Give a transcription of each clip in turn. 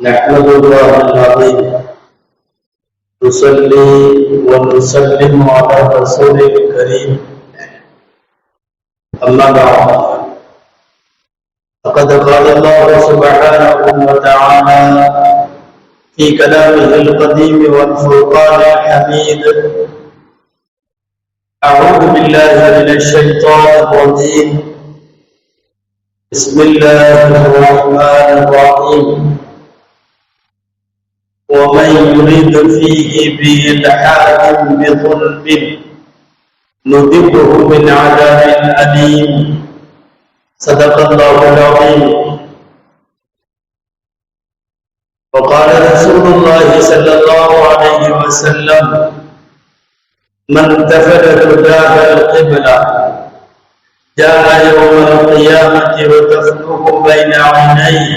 نحمد الله العظيم نصلي ونسلم على رسوله الكريم أما بعد فقد قال الله سبحانه وتعالى في كلامه القديم والفرقان الحميد أعوذ بالله من الشيطان الرجيم بسم الله الرحمن الرحيم ومن يريد فيه بإلحاد بظلم نذقه من عذاب أليم صدق الله العظيم. وقال رسول الله صلى الله عليه وسلم من تفل تجاه القبلة جاء يوم القيامة وتفله بين عينيه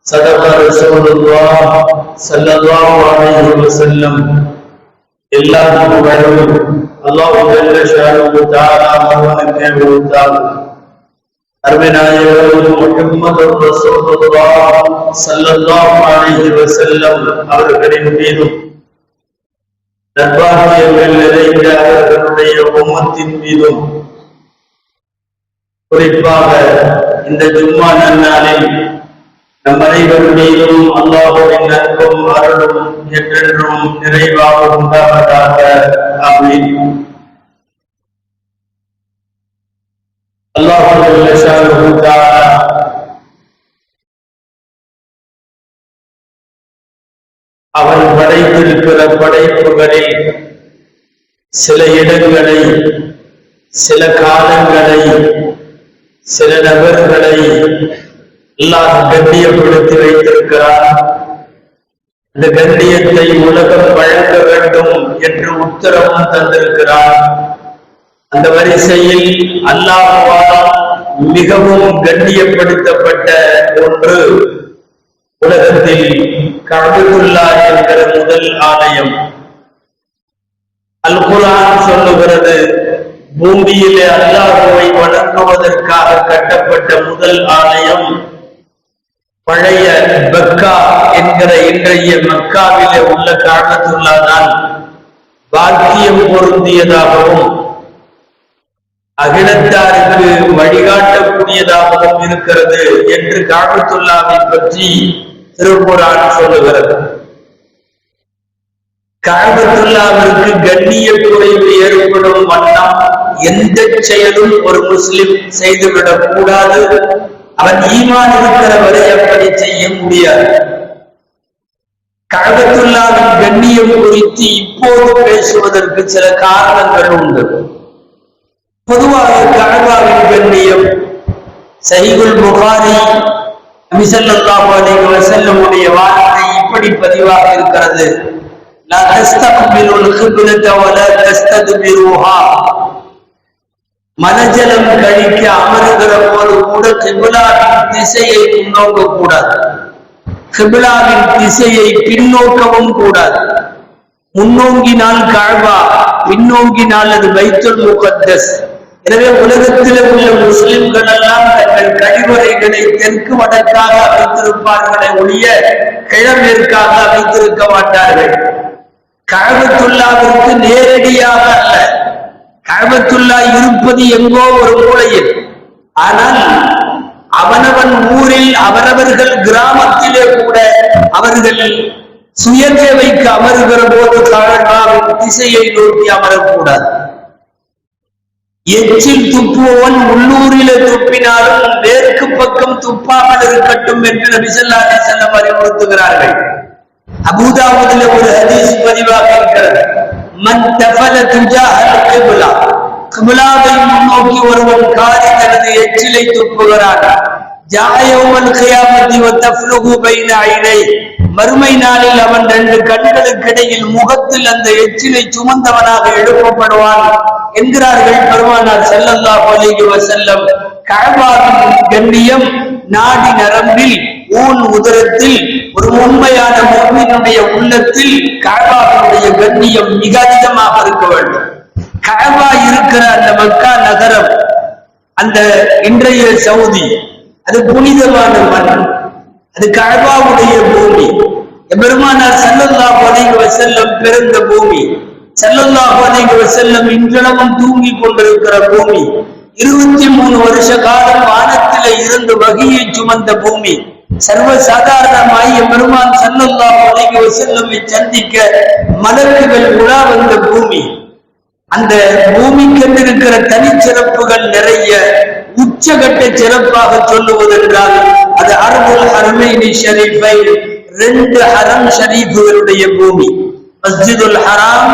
صدق رسول الله صلى الله عليه وسلم. எல்லாரும் புகழும் அல்லாஹ் ஜல்ல ஷானுஹு தஆலா ஒருவனுக்கே உரித்தாகும். அருமைநாயகம் முஹம்மது ரசூலுல்லாஹ் ஸல்லல்லாஹு அலைஹி வஸல்லம் அவர்களின் மீதும் நற்பாக்கியங்கள் நிறைந்த அவர்களுடைய உம்மத்தின் மீதும் குறிப்பாக இந்த ஜும்மா நன்னாளில் நம் அனைவர் மீதும் அல்லாஹ்வின் அன்பும் அருளும் என்றென்றும் நிறைவாக உண்டாவதாக. ஆமீன். அல்லாஹ் ஜல்ல ஷானுஹு தஆலா அவன் படைத்திருக்கிற படைப்புகளில் சில இடங்களை, சில காலங்களை, சில நபர்களை அல்லாஹ் கண்ணியப்படுத்தி வைத்திருக்கிறார். இந்த கண்ணியத்தை உலகம் வழங்க வேண்டும் என்று உத்தரவும் தந்திருக்கிறார். அந்த வரிசையில் அல்லாஹ்வால் மிகவும் கண்ணியப்படுத்தப்பட்ட ஒன்று உலகத்தில் கஅபத்துல்லாஹ் என்கிற முதல் ஆலயம். அல் குர்ஆன் சொல்லுகிறது, பூமியிலே அல்லாஹ்வை வணங்குவதற்காக கட்டப்பட்ட முதல் ஆலயம் பழைய மக்கா என்கிற இன்றைய மக்காவிலே உள்ள கஅபத்துல்லாஹ் தான் பாக்கியம் பொருந்தியதாகவும் அகிலத்தாருக்கு வழிகாட்டக்கூடியதாகவும் இருக்கிறது என்று கஅபத்துல்லாஹை பற்றி திருக்குர்ஆன் சொல்லுகிறது. கஅபத்துல்லாஹ்விற்கு கண்ணிய குறைவு ஏற்படும் வண்ணம் எந்த செயலும் ஒரு முஸ்லிம் செய்துவிடக் கூடாது. அவன் ஈமான் இருக்கிற வரை அப்படி செய்ய முடியாது. கஅபத்துல்லாஹ்வின் கண்ணியம் குறித்து இப்போது பேசுவதற்கு சில காரணங்கள் உண்டு. பொதுவாக கஅபாவின் கண்ணியம் ஸஹீஹுல் புகாரி நபி ஸல்லல்லாஹு அலைஹி வஸல்லம் உடைய வார்த்தை இப்படி பதிவாக இருக்கிறது, லா தஸ்தக்பிலுல் கிப்லத வலா தஸ்தத்பிருஹா. மனஜலம் கழிக்க அமருகிற போது கூட கிப்லாவின் திசையை முன்னோக்க கூடாது, கிப்லாவின் திசையை பின்னோக்கவும் கூடாது. முன்னோங்கினால் கஅபா, பின்னோங்கினால் அது பைத்துல் முகத்தஸ். எனவே உலகத்தில் உள்ள முஸ்லிம்கள் எல்லாம் தங்கள் கழிவறைகளை தெற்கு வடக்காக அமைத்திருப்பார்களே ஒழிய கிழமேற்காக அமைத்திருக்க மாட்டார்கள். கஅபத்துல்லாஹ்விற்கு நேரடியாக அல்ல, கஅபத்துல்லாஹ் இருப்பது எங்கோ ஒரு மூலையில். ஆனால் அவனவன் ஊரில் அவரவர்கள் கிராமத்திலே கூட அவர்கள் சுயதேவைக்கு அமருகிற போது கஅபாவின் திசையை நோக்கி அமரக்கூடாது. எச்சில் துப்புவன் உள்ளூரிலே துப்பினாலும் மேற்கு பக்கம் துப்பாமல் இருக்கட்டும் என்று நபி ஸல்லல்லாஹு அலைஹி வஸல்லம் அறிவுறுத்துகிறார்கள். அபூதாவுதிலே ஒரு ஹதீஸ் பதிவாக இருக்கிறது, மன் தஃபல துஜாஹல் கிப்லா, கிப்லாவை முன்னோக்கி ஒருவன் காரி தனது எச்சிலை துப்புகிறான், ஜாஅ யௌமல் கியாமத்தி வ தஃப்லுஹு பைன ஐனை, மறுமை நாளில் அவன் ரெண்டு கண்களுக்கு இடையில் முகத்தில் அந்த எச்சிலை சுமந்தவனாக எழுப்பப்படுவான் என்கிறார்கள் பெருமானார் ஸல்லல்லாஹு அலைஹி வஸல்லம். கஅபாவின் கண்ணியம் நாடி நரம்பில், ஊன் உதரத்தில், ஒரு உண்மையான முஃமினுடைய உள்ளத்தில் கஅபாவினுடைய கண்ணியம் மிக அதிகமாக இருக்க வேண்டும். கஅபா இருக்கிற அந்த மக்கா நகரம், அந்த இன்றைய சவுதி, அது புனிதமான மண். அது கஅபாவுடைய பூமி. பெருமானார் ஸல்லல்லாஹு அலைஹி வஸல்லம் பிறந்த பூமி, ஸல்லல்லாஹு அலைஹி வஸல்லம் இன்றளவும் தூங்கி கொண்டிருக்கிற பூமி, 23 வருஷ காலம் வானத்திலே இருந்து வகியை சுமந்த பூமி, சர்வ சாதாரணமாய் பெருமான் ஸல்லல்லாஹு அலைஹி வஸல்லமை சந்திக்க மலக்குகள் உலா வந்த பூமி. அந்த பூமிக்கு இருக்கிற தனிச்சிறப்புகள் நிறைய. உச்சகட்ட சிறப்பாக சொல்லுவதென்றால் அது அர்புல் ஹரமைனி ஷரீஃபை, 2 ஹரம் ஷரீஃபுகளுடைய பூமி. மஸ்ஜிதுல் ஹராம்,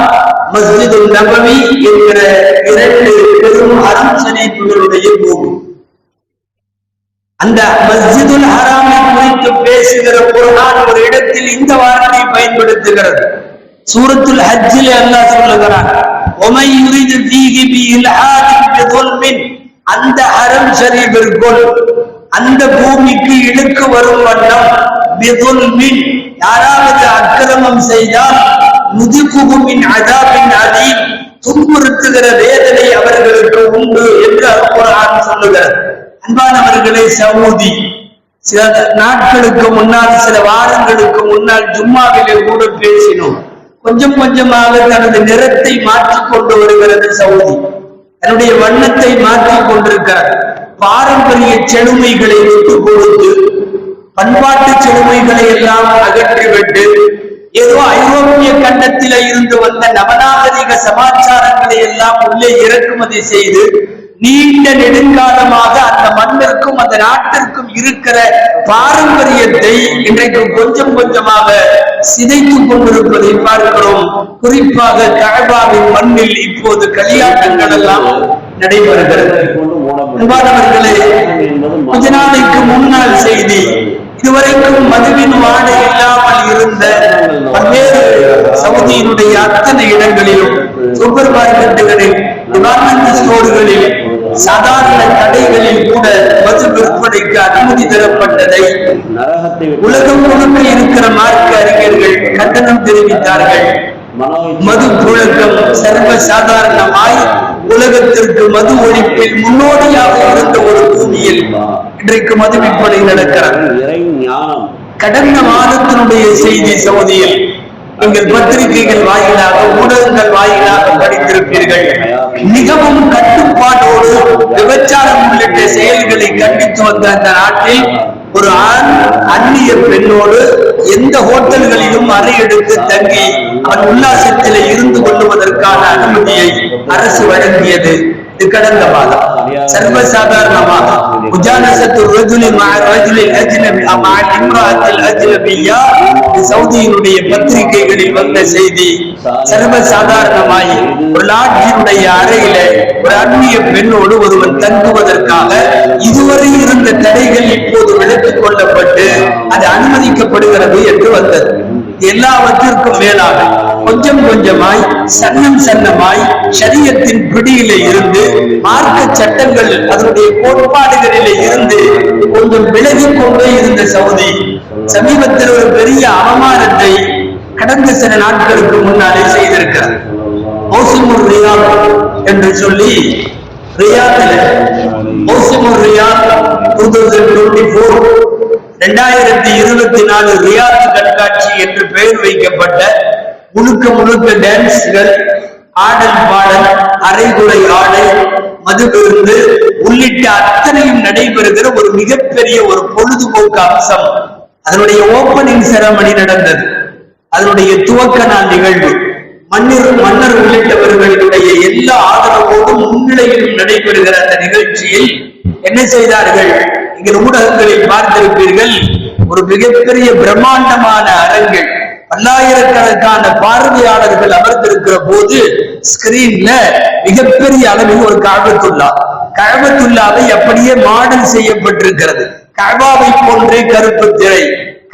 மஸ்ஜிதுல் நபவி என்கிற 2 பெரும் ஹரம் ஷரீஃபுகளுடைய பூமி. அந்த மஸ்ஜிதுல் ஹராமை குறித்து பேசுகிற குர்ஆன் ஒரு இடத்தில் இந்த வார்த்தையை பயன்படுத்துகிறது. சூரத்துல் ஹஜ்ஜிலே அல்லாஹ் சொல்லுகிறான், وَمَن يُرِدْ فِيهِ بِإِلْحَادٍ بِظُلْمٍ, அந்த ஹரம் ஷரீஃபிற்குள் அந்த பூமிக்கு இழுக்கு வரும் வண்ணம் பிதுல்மின், யாராவது அக்கிரமம் செய்தால் நுதிகுஹு மின் அஸாபின் அலீம், துன்புறுத்துகிற வேதனை அவர்களுக்கு உண்டு என்று அல்-குர்ஆன் சொல்லுகிறது. அன்பானவர்களே, சவுதி சில நாட்களுக்கு முன்னால், சில வாரங்களுக்கு முன்னால் ஜும்மாவிலே கூட பேசினோம். கொஞ்சம் கொஞ்சமாக தனது நிறத்தை மாற்றிக் கொண்டு வருகிறது சவுதி, தன்னுடைய வண்ணத்தை மாற்றிக் கொண்டிருக்கிறது. பாரம்பரிய செழுமைகளை விட்டுக் கொடுத்து பண்பாட்டு செழுமைகளை எல்லாம் அகற்றிவிட்டு ஏதோ ஐரோப்பிய கண்டத்தில இருந்து வந்த நவநாகரிக சமாச்சாரங்களை எல்லாம் உள்ளே இறக்குமதி செய்து நீண்ட நெடுங்காலமாக அந்த மண்ணிற்கும் அந்த நாட்டிற்கும் இருக்கிற பாரம்பரியத்தை இன்றைக்கு கொஞ்சம் கொஞ்சமாக சிதைத்துக் கொண்டிருப்பதை பார்க்கிறோம். குறிப்பாக கஅபாவின் மண்ணில் இப்போது களியாட்டங்கள் எல்லாம் நடைபெறுகிறது. அன்பானவர்களே, கொஞ்ச நாளைக்கு முன்னால் செய்தி, இதுவரைக்கும் மதுவின் வாடை இல்லாமல் இருந்த பல்வேறு சவுதியினுடைய அத்தனை இடங்களிலும், சூப்பர் மார்க்கெட்டுகளில், டிபார்ட்மெண்ட் ஸ்டோர்களில், சாதாரண கடைகளில் கூட மது விற்பனைக்கு அனுமதி தரப்பட்டதை உலகம் முழுக்க இருக்கிற மார்க்க அறிஞர்கள் கண்டனம் தெரிவித்தார்கள். மது புழக்கம் சர்வ சாதாரணமாய் உலகத்திற்கு மது ஒழிப்பில் முன்னோடியாக இருந்த ஒரு பூமியில் இன்றைக்கு மது விற்பனை நடக்கிறது. கடந்த மாதத்தினுடைய செய்தி சவுதியில் நீங்கள் பத்திரிகைகள் வாயிலாக, ஊடகங்கள் வாயிலாக படித்திருப்பீர்கள். மிகவும் கட்டுப்பாட்டோடு விபச்சாரம் உள்ளிட்ட செயல்களை கண்டித்து வந்த அந்த நாட்டில் ஒரு ஆண் அந்நிய பெண்ணோடு எந்த ஹோட்டல்களிலும் அறை எடுத்து தங்கி அவன் உல்லாசத்தில் இருந்து கொள்ளுவதற்கான அனுமதியை அரசு வழங்கியது. இது கடந்த மாதம். சர்வசாதாரணமாக சவுதியினுடைய பத்திரிகைகளில் வந்த செய்தி, சர்வசாதாரணமாய் ஒரு லாட்ஜினுடைய அறையில ஒரு அந்நிய பெண்ணோடு ஒருவன் தங்குவதற்காக இதுவரை இருந்த தடைகள் இப்போது விலக்கிக் கொள்ளப்பட்டு அது அனுமதிக்கப்படுகிறது என்று வந்தது. எல்லாவற்றிற்கும் மேலாக கொஞ்சம் கொஞ்சமாய் சன்னம் சன்னமாய் ஷரியத்தின் பிடியிலே இருந்து, மார்க்க சட்டங்கள் அதனுடைய கோட்பாடுகளிலே இருந்து கொஞ்சம் விலகிக் கொண்டே இருந்த சவுதி சமீபத்தில் ஒரு பெரிய அவமானத்தை கடந்த சில நாட்களுக்கு முன்னாலே செய்திருக்கிறது. மௌசிமுர் ரியாத் என்று சொல்லி, ரியாத்தில் மௌசிமுர் ரியாத் 2024 2024 ரியாத் கண்காட்சி என்று பெயர் வைக்கப்பட்ட முழுக்க முழுக்க டான்ஸ்கள், ஆடல் பாடல், அரைகுறை ஆடை, மது விருந்து உள்ளிட்ட அத்தனையும் நடைபெறுகிற ஒரு மிகப்பெரிய ஒரு பொழுதுபோக்கு அம்சம். அதனுடைய ஓபனிங் செரமனி நடந்தது. அதனுடைய துவக்க நாள் நிகழ்வு மன்னர் உள்ளிட்டவர்களுடைய எல்லா ஆதரவோடும் முன்னிலையிலும் நடைபெறுகிற அந்த நிகழ்ச்சியில் என்ன செய்தார்கள்? நீங்கள் ஊடகங்களில் பார்த்திருப்பீர்கள். ஒரு மிகப்பெரிய பிரம்மாண்டமான அரங்கில் பல்லாயிரக்கணக்கான பார்வையாளர்கள் அமர்ந்திருக்கிற போது ஸ்கிரீன்ல மிகப்பெரிய அளவில் ஒரு கஅபத்துல்லாவை அப்படியே மாடல் செய்யப்பட்டிருக்கிறது. கஅபாவை போன்றே கருப்பு திரை,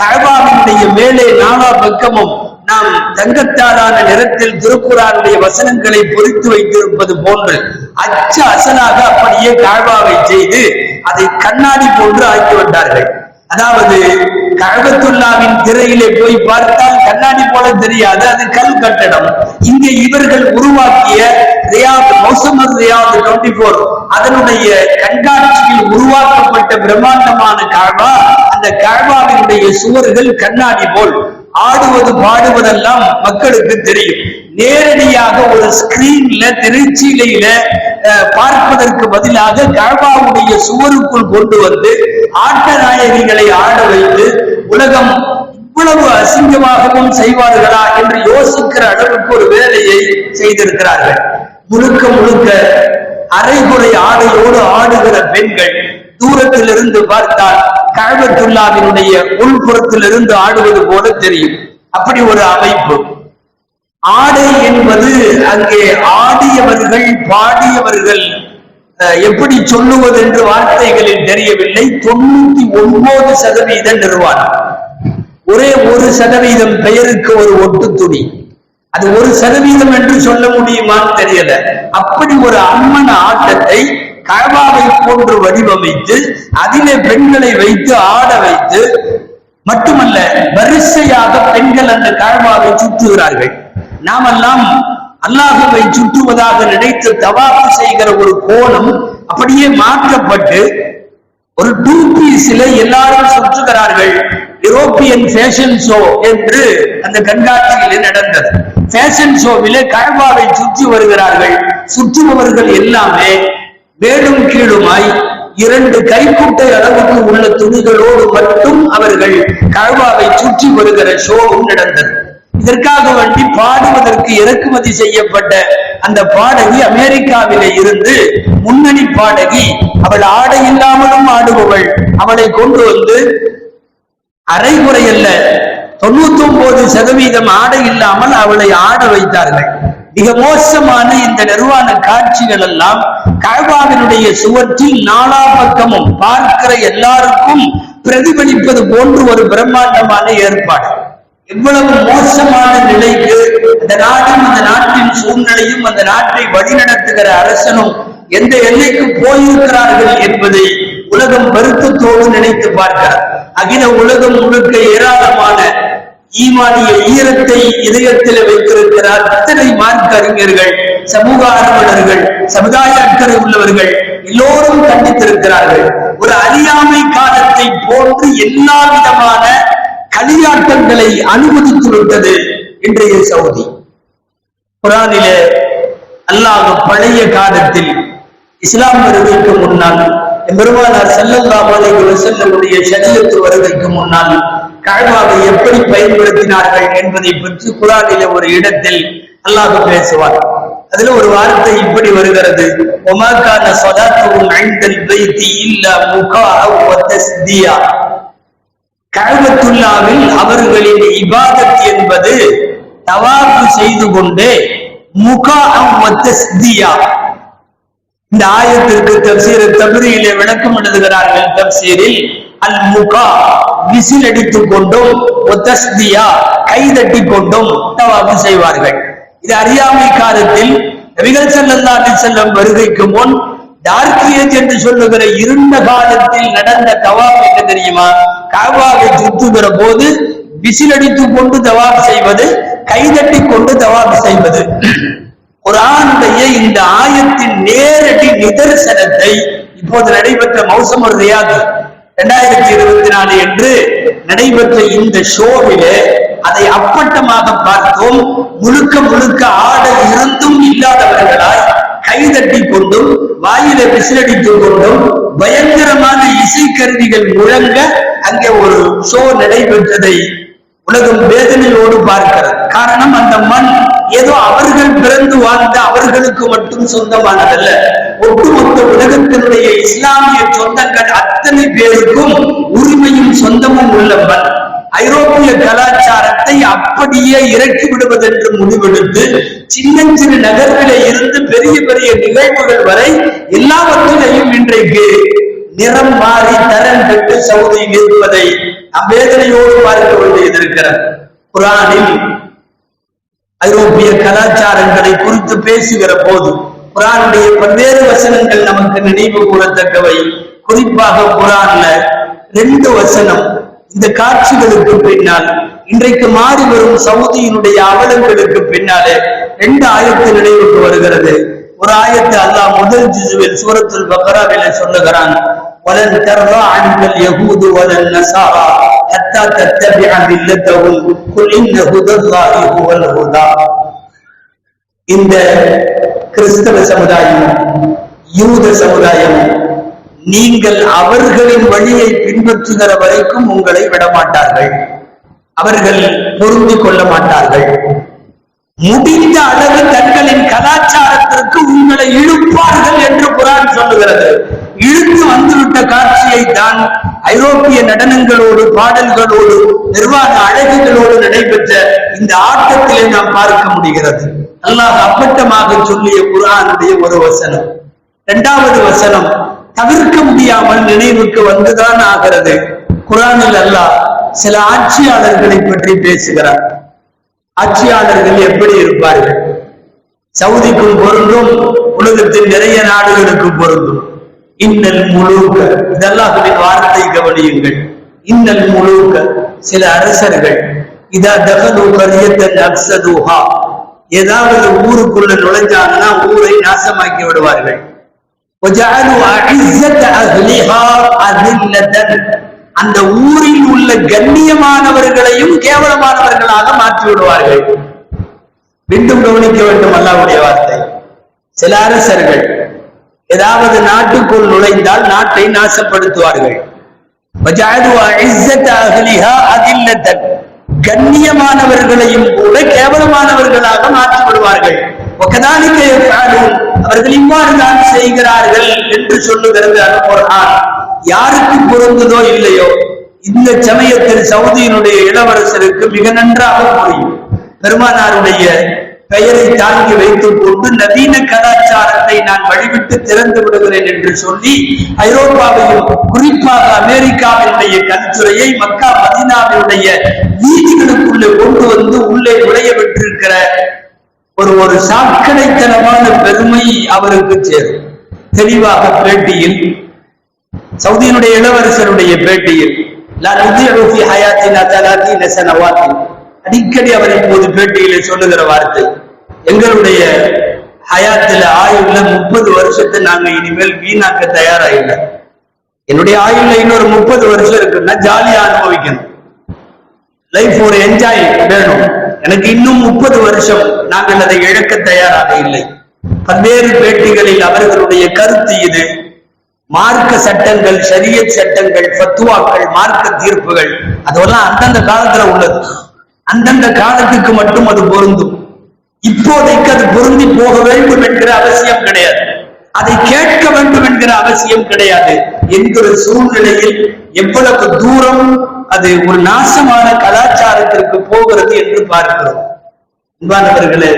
கஅபாவினுடைய மேலே நாலா பக்கமும் நாம் தங்கத்தாலான நிறத்தில் திருக்குர்ஆனுடைய வசனங்களை பொறித்து வைத்திருப்பது போன்று அச்சு அசலாக அப்படியே கஅபாவை செய்து அதை கண்ணாடி போன்று ஆக்கிவிட்டார்கள். அதாவது கஅபத்துல்லாவின் திரையிலே போய் பார்த்தால் கண்ணாடி போல தெரியாது, அது கல் கட்டடம். இங்கே இவர்கள் உருவாக்கிய ரியாத், மௌசிமுர் ரியாத் 24 அதனுடைய கண்காட்சியில் உருவாக்கப்பட்ட பிரம்மாண்டமான கஅபா அந்த கஅபாவினுடைய சுவர்கள் கண்ணாடி போல் ஆடுவது பாடுவதெல்லாம் மக்களுக்கு தெரியும். நேரடியாக ஒரு ஸ்கிரீன்ல திரைச்சீலையில பார்ப்பதற்கு பதிலாக கஅபாவுடைய சுவருக்குள் கொண்டு வந்து ஆட்ட நாயகிகளை ஆட வைத்து உலகம் இவ்வளவு அசிங்கமாகவும் செய்வார்களா என்று யோசிக்கிற அளவுக்கு ஒரு வேலையை செய்திருக்கிறார்கள். முழுக்க முழுக்க அரைகுறை ஆடையோடு ஆடுகிற பெண்கள் தூரத்திலிருந்து பார்த்தால் கஅபத்துல்லாஹ்வினுடைய உள்புறத்திலிருந்து ஆடுவது போல தெரியும். அப்படி ஒரு அமைப்பு. ஆடை என்பது அங்கே ஆடியவர்கள் பாடியவர்கள் எப்படி சொல்லுவது என்று வார்த்தைகளில் தெரியவில்லை. 99% நிர்வாணம், ஒரே 1% பெயருக்கு ஒரு ஒட்டு துணி. அது 1% என்று சொல்ல முடியுமான்னு தெரியல. அப்படி ஒரு அம்மன் ஆட்டத்தை கஅபாவை போன்று வடிவமைத்து அதிலே பெண்களை வைத்து ஆட வைத்து மட்டுமல்ல, வரிசையாக பெண்கள் அந்த கஅபாவை சுற்றுகிறார்கள். நாமெல்லாம் அல்லாஹ்வை சுற்றுவதாக நினைத்து தவாஃப் செய்கிற ஒரு கோணம் அப்படியே மாற்றப்பட்டு ஒரு 2 பீஸ்ல எல்லாரும் சுற்றுகிறார்கள். யூரோப்பியன் ஃபேஷன் ஷோ என்று அந்த கண்காட்சியில் நடந்தது. ஃபேஷன் ஷோவிலே கஅபாவை சுற்றி வருகிறார்கள். சுற்றுபவர்கள் எல்லாமே மேலும் கீழுமாய் 2 கைக்குட்டை அளவுக்கு உள்ள துணிகளோடு மட்டும் அவர்கள் கஅபாவை சுற்றி வருகிற ஷோவும் நடந்தது. இதற்காக வேண்டி பாடுவதற்கு இறக்குமதி செய்யப்பட்ட அந்த பாடகி அமெரிக்காவிலே இருந்து முன்னணி பாடகி, அவள் ஆடை இல்லாமலும் ஆடுபவள், அவளை கொண்டு வந்து அரைகுறை அல்ல 99% ஆடை இல்லாமல் அவளை ஆட வைத்தார்கள். மிக மோசமான இந்த நிர்வாண காட்சிகள் எல்லாம் கஅபாவினுடைய சுவற்றில் நாலா பக்கமும் பார்க்கிற எல்லாருக்கும் பிரதிபலிப்பது போன்று ஒரு பிரம்மாண்டமான ஏற்பாடு. எவ்வளவு மோசமான நிலைக்கு அந்த நாடும் அந்த நாட்டின் சூழ்நிலையும் அந்த நாட்டை வழிநடத்துகிற அரசனும் எந்த எல்லைக்கு போயிருக்கிறார்கள் என்பதை உலகம் வருத்தத்தோடு நினைத்து பார்க்கிறார். அகில உலகம் முழுக்க ஏராளமான ஈமானிய ஈரத்தை இதயத்தில் வைத்திருக்கிறார். அத்தனை மார்க்க அறிஞர்கள், சமூக ஆர்வலர்கள், சமுதாய அக்கறை உள்ளவர்கள் எல்லோரும் கண்டித்திருக்கிறார்கள். ஒரு அறியாமை காலத்தை போன்று எல்லா விதமான களியாட்டங்களை அனுமதித்து விட்டது இன்றைய சவுதி. குர்ஆனிலே அல்லாஹ் பழைய காலத்தில் இஸ்லாம் வருகைக்கு முன்னால், பெருமானார் ஸல்லல்லாஹு அலைஹி வஸல்லமுடைய ஷரியத் வருகைக்கு முன்னால் கஅபாவை எப்படி பயன்படுத்தினார்கள் என்பதை பற்றி குர்ஆனிலே ஒரு இடத்தில் அல்லாஹ் பேசுவார். அதுல ஒரு வார்த்தை இப்படி வருகிறது, வமா கான ஸலாத்துஹும் இன்தல் பைத்தி இல்லா முகாஅ வ தஸ்தியா. கஅபத்துல்லாஹ்வில் அவர்களின் இபாதத் என்பது தவாஃப் செய்து கொண்டே முகாஅ வ தஸ்தியா. இந்த ஆயத்திற்கு தஃசீர் தப்ரீரிலே விளக்கம் எழுதுகிறார்கள். தஃசீரில் அல் முகா விசில் அடித்துக் கொண்டும் வ தஸ்தியா கைதட்டி கொண்டும் தவாஃப் செய்வார்கள். இது அறியாமை காலத்தில் நபிகள் ஸல்லல்லாஹு அலைஹி வஸல்லம் வருகைக்கு முன் டார்க் ஏஜ் என்று சொல்லுகிற இருண்ட காலத்தில் நடந்த தவாஃப் என்ன தெரியுமா? கஅபாவை சுற்றுகிற போது விசில் அடித்துக் கொண்டு தவாஃப் செய்வது, கைதட்டி கொண்டு தவாஃப் செய்வது. குர்ஆனுடைய இந்த ஆயத்தின் நேரடி நிதர்சனத்தை இப்போது நடைபெற்ற மௌசம் ரியாத் 2024 என்று நடைபெற்ற இந்த ஷோவிலே அதை அப்பட்டமாக பார்த்தோம். முழுக்க முழுக்க ஆடை இருந்தும் இல்லாதவர்களாய் கைதட்டி கொண்டும் வாயில விசிலடித்துக் கொண்டும் பயங்கரமான இசைக்கருவிகள் முழங்க அங்கே ஒரு ஷோ நடைபெற்றதை உலகம் வேதனையோடு பார்க்கிறது. காரணம், அந்த மண் ஏதோ அவர்கள் பிறந்து வாழ்ந்த அவர்களுக்கு மட்டும் சொந்தமானதல்ல. ஒட்டுமொத்த உலகத்தினுடைய இஸ்லாமிய சொந்தங்கள் அத்தனை பேருக்கும் உரிமையும் சொந்தமும் உள்ள மண். ஐரோப்பிய கலாச்சாரத்தை அப்படியே இறக்கி விடுவதென்று முடிவெடுத்து சின்ன சின்ன நகர்களிலே இருந்து பெரிய பெரிய நிகழ்வுகள் வரை எல்லாவற்றிலையும் இன்றைக்கு நிறம் மாறி தரம் பெற்று சவுதியில் இருப்பதை நாம் வேதனையோடு பார்க்க வேண்டியது இருக்கிறது. குர்ஆனில் ஐரோப்பிய கலாச்சாரங்களை குறித்து பேசுகிற போது குர்ஆனுடைய பல்வேறு வசனங்கள் நமக்கு நினைவு கூறத்தக்கவை. குறிப்பாக குர்ஆன்ல 2 வசனம் இந்த காட்சிகளுக்கு பின்னால், இன்றைக்கு மாறி வரும் சவுதியினுடைய அவலங்களுக்கு பின்னாலே 2 ஆயத்து நினைவுக்கு வருகிறது. ஒரு ஆயத்து அல்லாஹ் முதல் ஜுசுவில் சூரத்துல் பக்ராவிலே சொல்லுகிறான், وَلَنْ تَرْضَىٰ عَنْكَ الْيَهُودُ وَلَا النَّصَارَىٰ حَتَّىٰ تَتَّبِعَ مِلَّتَهُمْ قُلْ إِنَّ هُدَى اللَّهِ هُوَ الْهُدَىٰ. இந்த கிறிஸ்தவ சமுதாயம், யூத சமுதாயம், நீங்கள் அவர்களின் வழியை பின்பற்றுகிற வரைக்கும் உங்களை விடமாட்டார்கள், அவர்கள் பொருந்தி கொள்ள மாட்டார்கள். முடிந்த அளவு தங்களின் கலாச்சாரத்திற்கு உங்களை இழுப்பார்கள் என்று குர்ஆன் சொல்லுகிறது. இழுத்து வந்துவிட்ட காட்சியை தான் ஐரோப்பிய நடனங்களோடு, பாடல்களோடு, நிர்வாக அழகுகளோடு நடைபெற்ற இந்த ஆட்டத்திலே நாம் பார்க்க முடிகிறது. அல்லாஹ் அப்பட்டமாக சொல்லிய குர்ஆனுடைய ஒரு வசனம். இரண்டாவது வசனம் தவிர்க்க முடியாமல் நினைவுக்கு வந்துதான் ஆகிறது. குர்ஆனில் அல்லாஹ் சில ஆட்சியாளர்களை பற்றி பேசுகிறார். ஆட்சியாளர்கள் எப்படி இருப்பார்கள்? சவுதிக்கும் பொருந்தும், உலகத்தின் நிறைய நாடுகளுக்கு பொருந்தும். இன்னல் முலூக, இதெல்லாஹ்வின் வார்த்தை கவனியுங்கள். இன்னல் முலூக, சில அரசர்கள் இதா தகலு கரியத்தன் அக்ஸதுஹா, ஏதாவது ஊருக்குள்ள நுழைஞ்சாங்கன்னா ஊரை நாசமாக்கி விடுவார்கள். வஜஅலு அஇஸ்ஸத அஹ்லிஹா அதில்லதன், அந்த ஊரில் உள்ள கண்ணியமானவர்களையும் கேவலமானவர்களாக மாற்றி விடுவார்கள். மீண்டும் கவனிக்க வேண்டும் அல்லாஹ்வுடைய வார்த்தை. சில அரசர்கள் ஏதாவது நாட்டுக்குள் நுழைந்தால் நாட்டை நாசப்படுத்துவார்கள். கண்ணியமானவர்களையும் கூட கேவலமானவர்களாக மாற்றி விடுவார்கள். அவர்கள் இவ்வாறுதான் செய்கிறார்கள் என்று சொல்லுகிறது அல் குர்ஆன். யாருக்கு பொருந்துதோ இல்லையோ, இந்த சமயத்தில் சவுதியினுடைய இளவரசருக்கு மிக நன்றாக புரியும். பெருமானாருடைய பெயரை தாங்கி வைத்துக் கொண்டு நவீன கலாச்சாரத்தை நான் வழிவிட்டு திறந்து விடுகிறேன் என்று சொல்லி ஐரோப்பாவையும் குறிப்பாக அமெரிக்காவினுடைய கல்துறையை மக்கா மதீனாவினுடைய வீதிகளுக்குள்ளே கொண்டு வந்து உள்ளே நுழைய விட்டிருக்கிற ஒரு சாக்கடைத்தனமான பெருமை அவருக்கு சேரும். தெளிவாக பேட்டியில், சவுதியினுடைய இளவரசருடைய பேட்டியில், அடிக்கடி அவர் இப்போது பேட்டியிலே சொல்லுகிற வார்த்தை, எங்களுடைய ஹயாத்துல ஆயுள்ல 30 வருஷத்தை நாங்க இனிமேல் வீணாக்க தயாரா இல்லை. என்னுடைய ஆயுள்ல இன்னொரு 30 வருஷம் இருக்குன்னா ஜாலியா அனுபவிக்கணும், லைஃப் ஒரு என்ஜாய் வேணும். எனக்கு இன்னும் 30 வருஷம், நாங்கள் அதை இழக்க தயாராக இல்லை. பல்வேறு பேட்டிகளில் அவர்களுடைய கருத்து இது. மார்க்க சட்டங்கள், ஷரியத் சட்டங்கள், ஃபத்வாக்கள், மார்க்க தீர்ப்புகள், அதெல்லாம் அந்தந்த காலத்துல உள்ளது. அந்தந்த காலத்துக்கு மட்டும் அது பொருந்தும். இப்போதைக்கு அது பொருந்தி போக வேண்டும் என்கிற அவசியம் கிடையாது, அதை கேட்க வேண்டும் என்கிற அவசியம் கிடையாது என்கிற சூழ்நிலையில் எவ்வளவு தூரம் அது ஒரு நாசமான கலாச்சாரத்திற்கு போகிறது என்று பார்க்கிறோம். அன்பானவர்களே,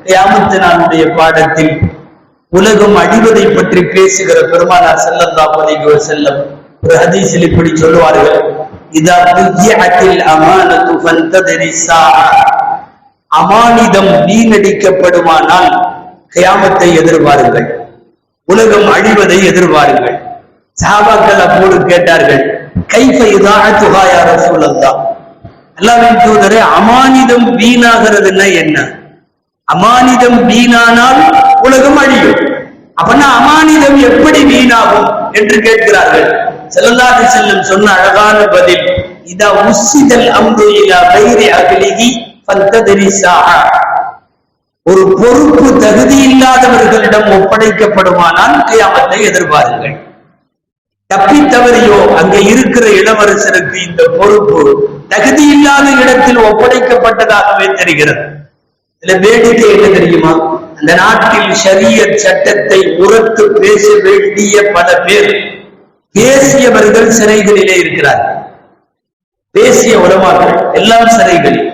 கியாமத் நாளுடைய பாடத்தில் உலகம் அழிவதை பற்றி பேசுகிற பெருமானார் ஸல்லல்லாஹு அலைஹி வஸல்லம் ஒரு ஹதீஸில் இப்படி சொல்லுவார்கள், இதா புய்யஅத்தில் அமானத்து ஃபந்ததிரி ஸாஅ, அமானிதம் வீணடிக்கப்படுமானால் கியாமத்தை எதிர்பாருங்கள், உலகம் அழிவதை எதிர்பாருங்கள். சஹாபாக்கள் அப்போது கேட்டார்கள், கைஃப இதாஅத்துஹா யா ரசூலல்லாஹ், அல்லாஹ்வின் தூதரே, அமானிதம் வீணாகிறதுன்னா என்ன? அமானிதம் வீணானால் உலகம் அழியும், அப்படின்னா அமானிதம் எப்படி வீணாகும் என்று கேட்கிறார்கள். ஸல்லல்லாஹு அலைஹி வஸல்லம் சொன்ன அழகான பதில், இதா உஸ்ஸிதல் அம்ரு இலா கைரி அஹ்லிஹி ஃபந்ததிரி ஸாஅ, ஒரு பொறுப்பு தகுதி இல்லாதவர்களிடம் ஒப்படைக்கப்படுமானால் கியாமத்தை எதிர்பாருங்கள். தப்பி தவறியோ அங்கே இருக்கிற இளவரசருக்கு இந்த பொறுப்பு தகுதி இல்லாத இடத்தில் ஒப்படைக்கப்பட்டதாகவே தெரிகிறது. இதுல வேடிக்கை என்ன தெரியுமா? அந்த நாட்டில் ஷரியத் சட்டத்தை உரத்து பேச வேண்டிய பல பேர், பேசியவர்கள் சிறைகளிலே இருக்கிறார்கள். பேசிய உலமாக்கள் எல்லாம் சிறைகளில்.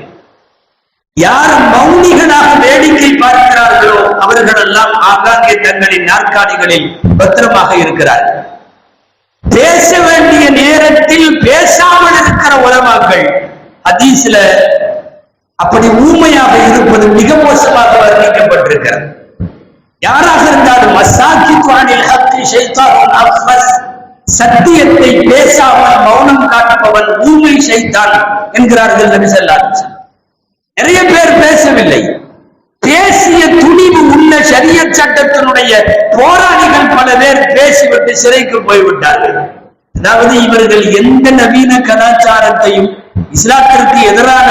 யார் மௌனிகளாக வேடிக்கை பார்க்கிறார்களோ அவர்கள் எல்லாம் ஆங்காங்கே தங்களின் நாற்காலிகளில் பத்திரமாக இருக்கிறார்கள். பேச வேண்டிய நேரத்தில் பேசாமல் இருக்கிற உலமாக்கள் ஹதீஸ்ல அப்படி ஊமையாக இருப்பது மிக மோசமாக வர்ணிக்கப்பட்டிருக்கிறது. யாராக இருந்தாலும் சத்தியத்தை பேசாமல் மௌனம் காட்டுபவன் ஊமை ஷைத்தான் என்கிறார்கள் நபி ஸல்லல்லாஹு அலைஹி வஸல்லம். நிறைய பேர் பேசவில்லை, பேசிய துணிவு உள்ள ஷரியத் சட்டத்தினுடைய போராளிகள் பல பேர் பேசிவிட்டு சிறைக்கு போய்விட்டார்கள். அதாவது இவர்கள் எந்த நவீன கலாச்சாரத்தையும் இஸ்லாத்திற்கு எதிரான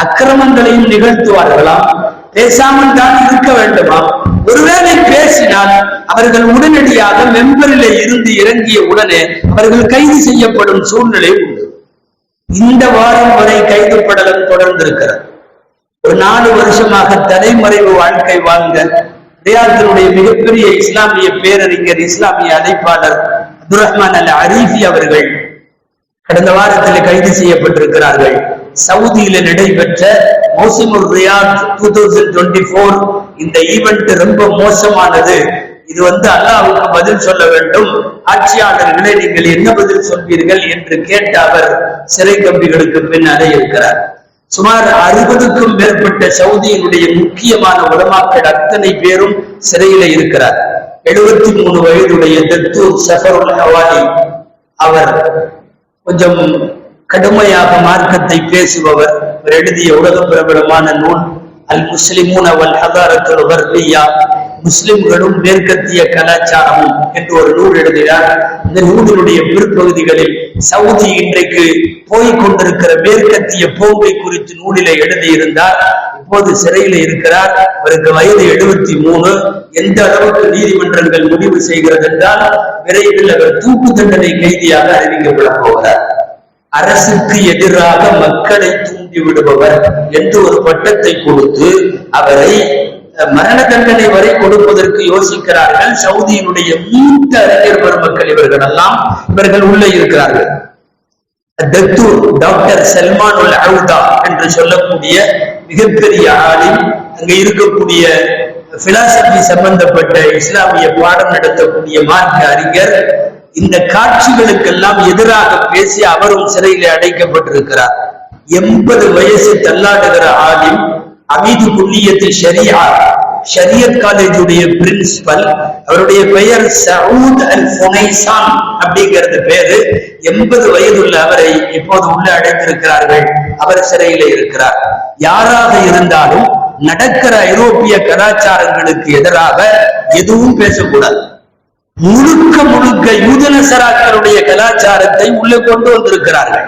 அக்கிரமங்களையும் நிகழ்த்துவார்களாம். பேசாமல் தான் இருக்க வேண்டுமா? ஒருவேளை பேசினால் அவர்கள் உடனடியாக மெம்பரிலே இருந்து இறங்கிய உடனே அவர்கள் கைது செய்யப்படும் சூழ்நிலை உண்டு. இந்த வாரம் வரை கைதுப்படலம் தொடர்ந்திருக்கிறது. ஒரு 4 வருஷமாக தலைமறைவு வாழ்க்கை வாழ்ந்த ரியாத்தினுடைய மிகப்பெரிய இஸ்லாமிய பேரறிஞர், இஸ்லாமிய அழைப்பாளர் அப்துல் ரஹ்மான் அல் அரீஃபி அவர்கள் கடந்த வாரத்தில் கைது செய்யப்பட்டிருக்கிறார்கள். சவுதியில நடைபெற்ற மௌசிமுர் ரியாத் 2024 இந்த ஈவெண்ட் ரொம்ப மோசமானது. இது அல்லாஹ்வுக்கு பதில் சொல்ல வேண்டும், ஆட்சியாளர்களே நீங்கள் என்ன பதில் சொல்வீர்கள் என்று கேட்ட அவர் சிறை கம்பிகளுக்கு பின்னாலே இருக்கிறார். சுமார் 60க்கும் மேற்பட்ட சவுதியினுடைய முக்கியமான உலமாக்கள் அத்தனை பேரும் சிறையில இருக்கிறார். 73 வயதுடைய தத்தூர் சஃபருல் ஹவாலி அவர் கொஞ்சம் கடுமையாக மார்க்கத்தை பேசுபவர். எழுதிய உலக பிரபலமான நூல் அல் முஸ்லிமூன வல் ஹதாரத்துல் கர்பியா, முஸ்லிம்களும் மேற்கத்திய கலாச்சாரமும் என்று ஒரு நூல் எழுதினார். இந்த நூலினுடைய பிற்பகுதிகளில் சவுதி இன்றைக்கு போய்கொண்டிருக்கிற மேற்கத்திய போக்கை குறித்து நூலிலே எழுதியிருந்தார். இப்போது சிறையில் இருக்கிறார். அவருக்கு வயது 73. எந்த அளவுக்கு நீதிமன்றங்கள் முடிவு செய்கிறது என்றால் விரைவில் அவர் தூக்கு தண்டனை கைதியாக அறிவிக்கப்பட போகிறார். அரசுக்கு எதிராக மக்களை தூண்டி விடுபவர் என்று ஒரு பட்டத்தை கொடுத்து அவரை மரண தண்டனை வரை கொடுப்பதற்கு யோசிக்கிறார்கள். சவுதியினுடைய மூத்த அறிஞர் பெருமக்கள் இவர்கள் உள்ளே இருக்கிறார்கள். டாக்டர் சல்மான் உல் அவுதா என்று சொல்லக்கூடிய மிகப்பெரிய ஆளில் அங்கே இருக்கக்கூடிய பிலாசபி சம்பந்தப்பட்ட இஸ்லாமிய பாடம் நடத்தக்கூடிய மார்க்க அறிஞர் இந்த காட்சிகளுக்கெல்லாம் எதிராக பேசி அவரும் சிறையிலே அடைக்கப்பட்டிருக்கிறார். 80 வயசு தள்ளாடுகிற ஆளில் அமீது குல்லியத்து ஷரியத் காலேஜுடைய பிரின்சிபல், அவருடைய பெயர் சவுத் அல் ஃபுனைசான் அப்படிங்கிறது பேரு. 80 வயதுள்ள அவரை இப்போது உள்ள அடைத்திருக்கிறார்கள். அவர் சிறையிலே இருக்கிறார். யாராக இருந்தாலும் நடக்கிற ஐரோப்பிய கலாச்சாரங்களுக்கு எதிராக எதுவும் பேசக்கூடாது. முழுக்க யூதனசராக்களுடைய கலாச்சாரத்தை உள்ளே கொண்டு வந்திருக்கிறார்கள்.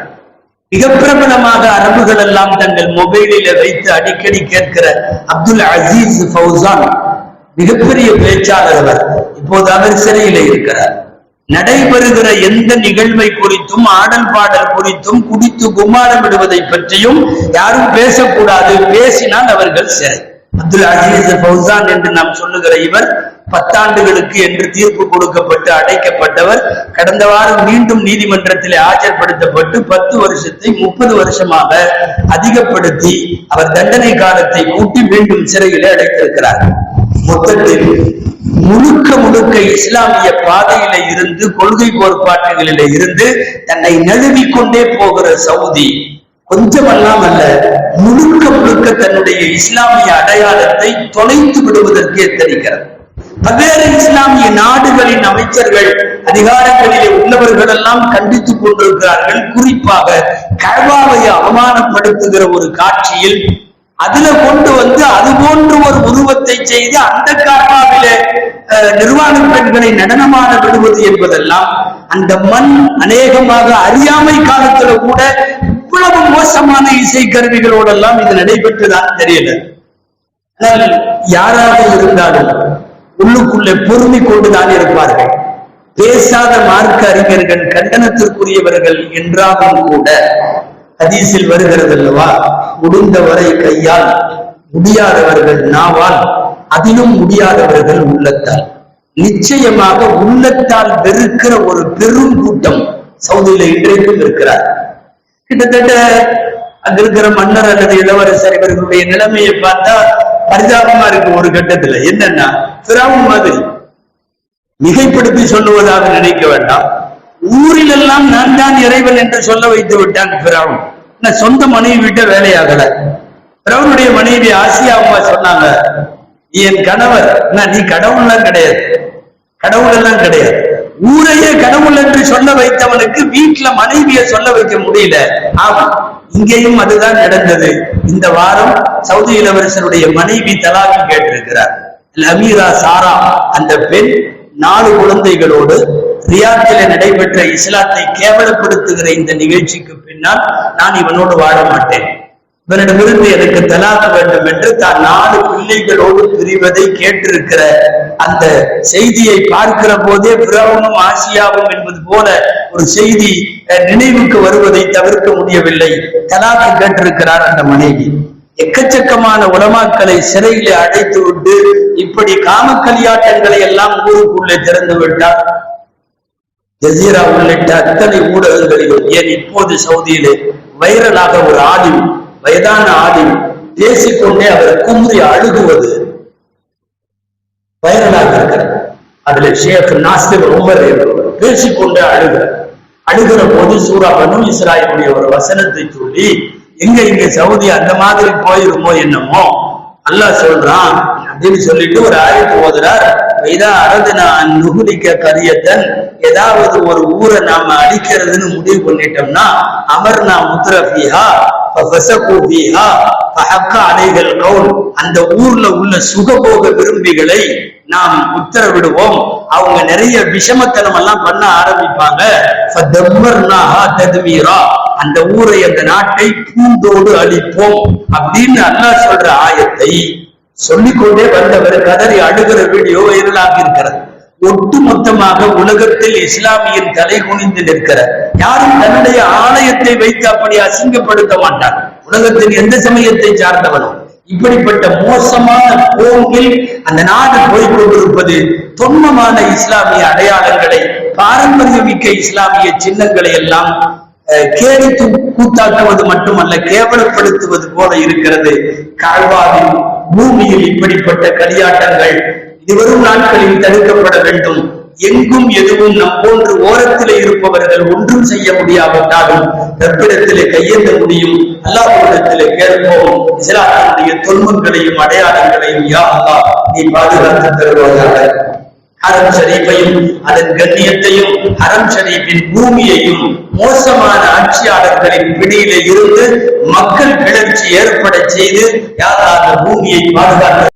மிக பிரபலமாக அரபுகள் எல்லாம் தங்கள் மொபைலில வைத்து அடிக்கடி கேட்கிற அப்துல் அசீஸ் ஃபௌசான் மிகப்பெரிய பேச்சாளர். அவர் இப்போது அவர் சிறையில இருக்கிறார். நடைபெறுகிற எந்த நிகழ்வை குறித்தும் ஆடல் பாடல் குறித்தும் குடித்து குமாரம் விடுவதை பற்றியும் யாரும் பேசக்கூடாது. பேசினால் அவர்கள் சிறை. அப்துல் அசீஸ் ஃபௌசான் என்று நாம் சொல்லுகிற இவர் 10 ஆண்டுகளுக்கு என்று தீர்ப்பு கொடுக்கப்பட்டு அடைக்கப்பட்டவர். கடந்த வாரம் மீண்டும் நீதிமன்றத்தில் ஆஜர்படுத்தப்பட்டு 10 வருஷத்தை 30 வருஷமாக அதிகப்படுத்தி அவர் தண்டனை காலத்தை கூட்டி மீண்டும் சிறையிலே அடைத்திருக்கிறார். மொத்தத்தில் முழுக்க இஸ்லாமிய பாதையில இருந்து, கொள்கை கோட்பாட்டுகளில இருந்து தன்னை நழுவிக்கொண்டே போகிற சவுதி கொஞ்சமெல்லாம் அல்ல, முழுக்க தன்னுடைய இஸ்லாமிய அடையாளத்தை தொலைத்து விடுவதற்கு எத்தனிக்கிறது. பல்வேறு இஸ்லாமிய நாடுகளின் அமைச்சர்கள், அதிகாரங்களிலே உள்ளவர்கள் எல்லாம் கண்டித்துக் கொண்டிருக்கிறார்கள். குறிப்பாக கஅபாவை அவமானப்படுத்துகிற ஒரு காட்சியில் அதுல கொண்டு அது போன்ற ஒரு உருவத்தை செய்து அந்த கஅபாவிலே நிர்வாண பெண்களை நடனமான விடுவது என்பதெல்லாம் அந்த மண் அநேகமாக அறியாமை காலத்துல கூட இவ்வளவு மோசமான இசை கருவிகளோடெல்லாம் இது நடைபெற்றுதான் தெரியல. யாராக இருந்தாலும் உள்ளுக்குள்ளே பொறுமை கொண்டுதான் இருப்பார்கள். பேசாத மார்க்க அறிஞர்கள் கண்டனத்திற்குரியவர்கள் என்றாலும் கூட ஹதீஸில் வருகிறது அல்லவா, முடிந்தவரை கையால், முடியாதவர்கள் நாவால், அதிலும் முடியாதவர்கள் உள்ளத்தால். நிச்சயமாக உள்ளத்தால் வெறுக்கிற ஒரு பெரும் கூட்டம் சவுதியில இன்றைக்கும் இருக்கிறார். கிட்டத்தட்ட அங்க இருக்கிற மன்னர் அல்லது இளவரசர் இவர்களுடைய நிலைமையை பார்த்தா பரிதாபமா இருக்கு. ஒரு கட்டத்துல என்னன்னா, ஃபிரௌன் மாதிரி மிகைப்படுத்தி சொல்லுவதாக நினைக்க வேண்டாம். ஊரிலெல்லாம் நான் தான் இறைவன் என்று சொல்ல வைத்து விட்டான் ஃபிரௌன். சொந்த மனைவி விட்ட வேலையாகல. ஃபிரௌனுடைய மனைவி ஆசியா அம்மா சொன்னாங்க, என் கணவர், நீ கடவுள்லாம் கிடையாது, கடவுள் எல்லாம் கிடையாது. ஊரையே கடவுள் என்று சொல்ல வைத்தவனுக்கு வீட்டுல மனைவியை சொல்ல வைக்க முடியல. ஆமா, இங்கேயும் அதுதான் நடந்தது. இந்த வாரம் சவுதி இளவரசருடைய மனைவி தலாக்கு கேட்டிருக்கிறார். அமீரா சாரா அந்த பெண் 4 குழந்தைகளோடு ரியாத்திலே நடைபெற்ற இஸ்லாத்தை கேவலப்படுத்துகிற இந்த நிகழ்ச்சிக்கு பின்னால் நான் இவனோடு வாழ மாட்டேன், இவனிடமிருந்து எனக்கு தலாக் வேண்டும் என்று தான் 4 பிள்ளைகளோடு பிரிவதை கேட்டிருக்கிற அந்த செய்தியை பார்க்கிற போதே பிரவுனும் ஆசியாவும் என்பது போல ஒரு செய்தி நினைவுக்கு வருவதை தவிர்க்க முடியவில்லை. தலாக்கு கேட்டிருக்கிறார் அந்த மனைவி. எக்கச்சக்கமான உலமாக்களை சிறையிலே அடைத்து விட்டு இப்படி காம களியாட்டங்களை எல்லாம் ஊருக்குள்ளே திறந்து விட்டார். ஜசீரா உள்ளிட்ட அத்தனை ஊடகங்களிலும், ஏன் இப்போது சவுதியிலே வைரலாக ஒரு ஆலிம், வயதான ஆலிம் பேசிக்கொண்டே அவர் குமுறி அழுகுவது வைரலாக இருக்கிறது. அதுல ஷேக் நாசிர் உமர் என்பவர் பேசிக்கொண்டே அழுகிற போது சூரா பனு இஸ்ராயீலுடைய ஒரு வசனத்தை சொல்லி, இங்க சவுதி அந்த மாதிரி போயிருமோ என்னமோ அல்லாஹ் சொல்றான் அப்படின்னு சொல்லிட்டு ஒரு ஆயத்து ஓதுறார். இதா அரதுனா நுகுலிக்க கரியத்தன், ஏதாவது ஒரு ஊரை நாம அடிக்கிறதுன்னு முடிவு பண்ணிட்டோம்னா அமர்னா முத்ரஃபிஹா ஃபஸகூபிஹா ஃபஹக்க அலைஹில் கவுல், அந்த ஊர்ல உள்ள சுகபோக விரும்பிகளை நாம் உத்தரவிடுவோம். அவங்க நிறைய விஷமத்தனம் எல்லாம் பண்ண ஆரம்பிப்பாங்க. அந்த ஊரை, அந்த நாட்டை பூண்டோடு அழிப்போம் அப்படின்னு அல்லாஹ் சொல்ற ஆயத்தை சொல்லிக்கொண்டே வந்தவர் கதறி அழுகிற வீடியோ வைரலாகி இருக்கிறது. ஒட்டு மொத்தமாக உலகத்தில் இஸ்லாமியின் தலை குனிந்து நிற்கிற யாரும் தன்னுடைய ஆலயத்தை வைத்து அப்படி அசிங்கப்படுத்த மாட்டார். உலகத்தின் எந்த சமயத்தை சார்ந்தவனும் இப்படிப்பட்ட மோசமான போக்கில் அந்த நாடு போய்கொண்டிருப்பது தொன்மமான இஸ்லாமிய அடையாளங்களை, பாரம்பரியமிக்க இஸ்லாமிய சின்னங்களை எல்லாம் கேலி கூத்தாக்குவது மட்டுமல்ல, கேவலப்படுத்துவது போல இருக்கிறது. கஅபாவின் பூமியில் இப்படிப்பட்ட களியாட்டங்கள் இதுவரும் நாட்களில் தடுக்கப்பட வேண்டும். எங்கும் எதுவும் நம் போன்று ஓரத்திலே இருப்பவர்கள் ஒன்றும் செய்ய முடியாவிட்டாலும் ரப்பிடத்திலே கையேந்த முடியும். அல்லாஹ்விடத்திலே கேட்போம். இஸ்லாத்தினுடைய தொன்மங்களையும் அடையாளங்களையும் யா அல்லாஹ் நீ பாதுகாத்து தருவாயாக. ஹரம் ஷரீஃபையும் அதன் கண்ணியத்தையும், ஹரம் ஷரீஃபின் பூமியையும் மோசமான ஆட்சியாளர்களின் பிடியிலே இருந்து மக்கள் கிளர்ச்சி ஏற்பட செய்து யா அல்லாஹ் அந்த பூமியை பாதுகாத்து